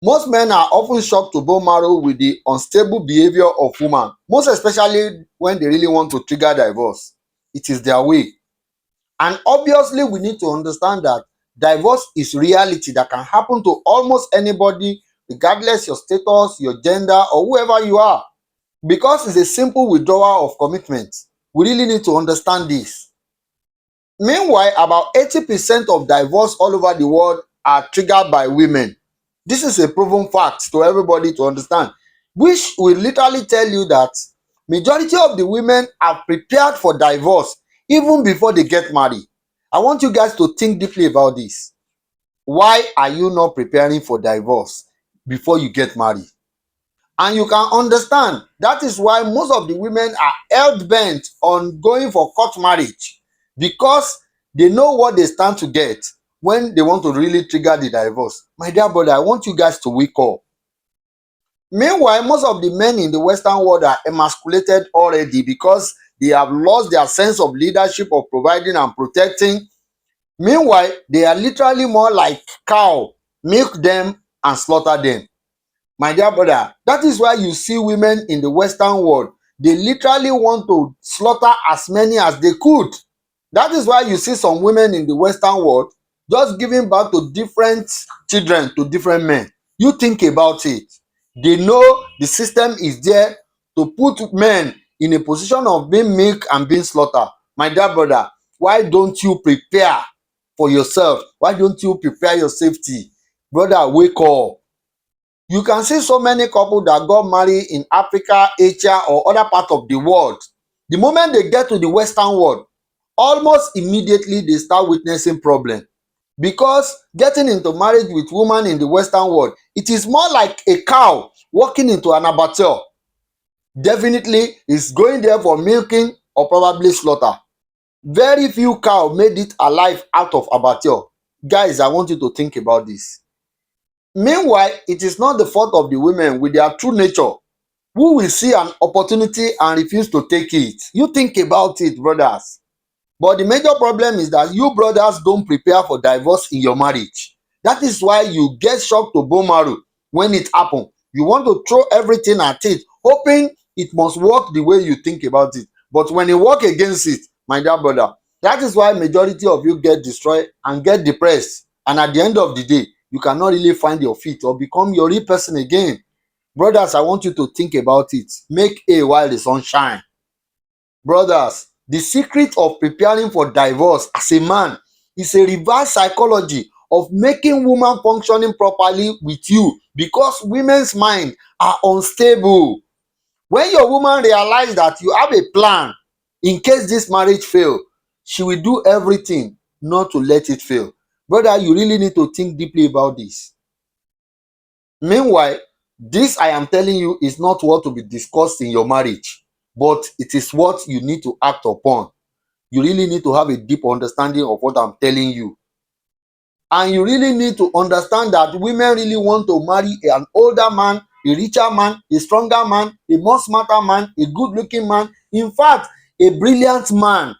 Most men are often shocked to bone marrow with the unstable behavior of women, most especially when they really want to trigger divorce. It is their way. And obviously, we need to understand that divorce is reality that can happen to almost anybody, regardless your status, your gender, or whoever you are. Because it's a simple withdrawal of commitment. We really need to understand this. Meanwhile, about 80% of divorce all over the world are triggered by women. This is a proven fact to everybody to understand, which will literally tell you that majority of the women are prepared for divorce even before they get married. I want you guys to think deeply about this. Why are you not preparing for divorce before you get married? And you can understand that is why most of the women are hell-bent on going for court marriage, because they know what they stand to get when they want to really trigger the divorce. My dear brother, I want you guys to wake up. Meanwhile, most of the men in the Western world are emasculated already because they have lost their sense of leadership, of providing and protecting. Meanwhile, they are literally more like cow, milk them and slaughter them. My dear brother, that is why you see women in the Western world, they literally want to slaughter as many as they could. That is why you see some women in the Western world just giving birth to different children to different men. You think about it. They know the system is there to put men in a position of being milked and being slaughtered. My dear brother, why don't you prepare for yourself? Why don't you prepare your safety? Brother, wake up. You can see so many couples that got married in Africa, Asia, or other parts of the world. The moment they get to the Western world, almost immediately they start witnessing problems. Because getting into marriage with women in the Western world, it is more like a cow walking into an abattoir. Definitely, it's going there for milking or probably slaughter. Very few cow made it alive out of abattoir. Guys, I want you to think about this. Meanwhile, it is not the fault of the women with their true nature who will see an opportunity and refuse to take it. You think about it, brothers. But the major problem is that you brothers don't prepare for divorce in your marriage. That is why you get shocked to bone marrow when it happens. You want to throw everything at it, hoping it must work the way you think about it. But when you work against it, my dear brother, that is why majority of you get destroyed and get depressed. And at the end of the day, you cannot really find your feet or become your real person again. Brothers, I want you to think about it. Make hay while the sun shines. Brothers, the secret of preparing for divorce as a man is a reverse psychology of making woman functioning properly with you, because women's mind are unstable. When your woman realize that you have a plan in case this marriage fail, she will do everything not to let it fail. Brother, you really need to think deeply about this. Meanwhile, this I am telling you is not what to be discussed in your marriage, but it is what you need to act upon. You really need to have a deep understanding of what I'm telling you. And you really need to understand that women really want to marry an older man, a richer man, a stronger man, a more smarter man, a good-looking man, in fact, a brilliant man,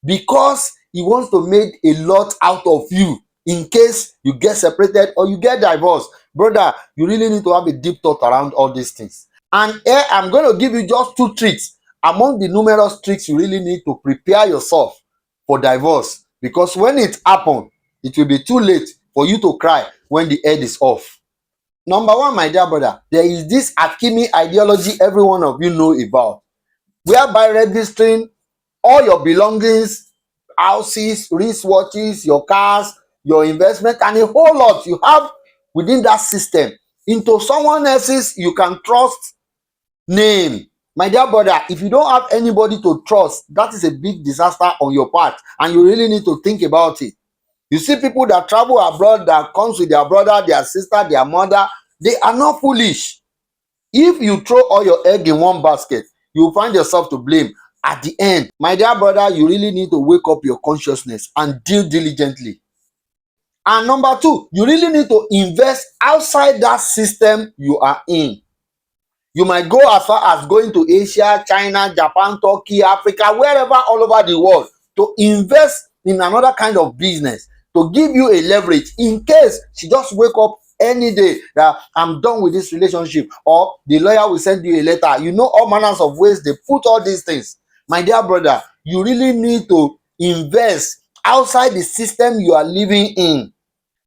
because he wants to make a lot out of you in case you get separated or you get divorced. Brother, you really need to have a deep thought around all these things. And here I'm going to give you just 2 tricks among the numerous tricks you really need to prepare yourself for divorce, because when it happens, it will be too late for you to cry when the head is off. Number 1, my dear brother, there is this alchemy ideology every one of you know about, whereby registering all your belongings, houses, wristwatches, your cars, your investment, and a whole lot you have within that system into someone else's you can trust name. My dear brother, if you don't have anybody to trust, that is a big disaster on your part, and you really need to think about it. You see people that travel abroad that comes with their brother, their sister, their mother, they are not foolish. If you throw all your egg in one basket, you will find yourself to blame at the end. My dear brother, you really need to wake up your consciousness and deal diligently. And number 2, you really need to invest outside that system you are in. You might go as far as going to Asia, China, Japan, Turkey, Africa, wherever all over the world, to invest in another kind of business, to give you a leverage in case she just wake up any day that I'm done with this relationship, or the lawyer will send you a letter. You know, all manners of ways they put all these things. My dear brother, you really need to invest outside the system you are living in.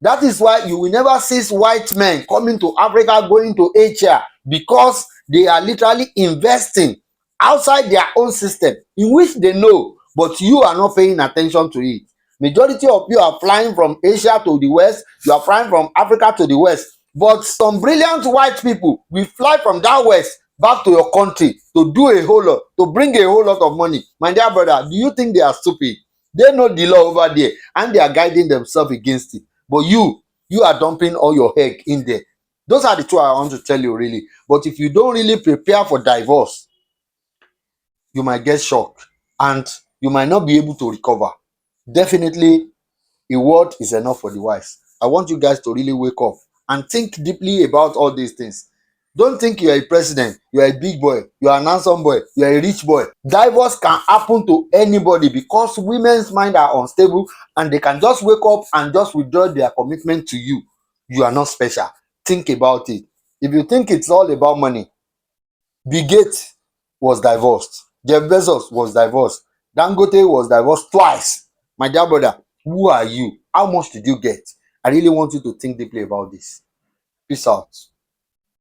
That is why you will never see white men coming to Africa, going to Asia, because they are literally investing outside their own system, in which they know, but you are not paying attention to it. Majority of you are flying from Asia to the West, you are flying from Africa to the West, but some brilliant white people will fly from that West back to your country to do a whole lot, to bring a whole lot of money. My dear brother, do you think they are stupid? They know the law over there, and they are guiding themselves against it. But you are dumping all your egg in there. Those are the two I want to tell you, really. But if you don't really prepare for divorce, you might get shocked and you might not be able to recover. Definitely, a word is enough for the wise. I want you guys to really wake up and think deeply about all these things. Don't think you are a president, you are a big boy, you are an handsome boy, you are a rich boy. Divorce can happen to anybody, because women's mind are unstable and they can just wake up and just withdraw their commitment to you. You are not special. Think about it. If you think it's all about money, Bill Gates was divorced, Jeff Bezos was divorced, Dangote was divorced twice. My dear brother, who are you? How much did you get? I really want you to think deeply about this. Peace out.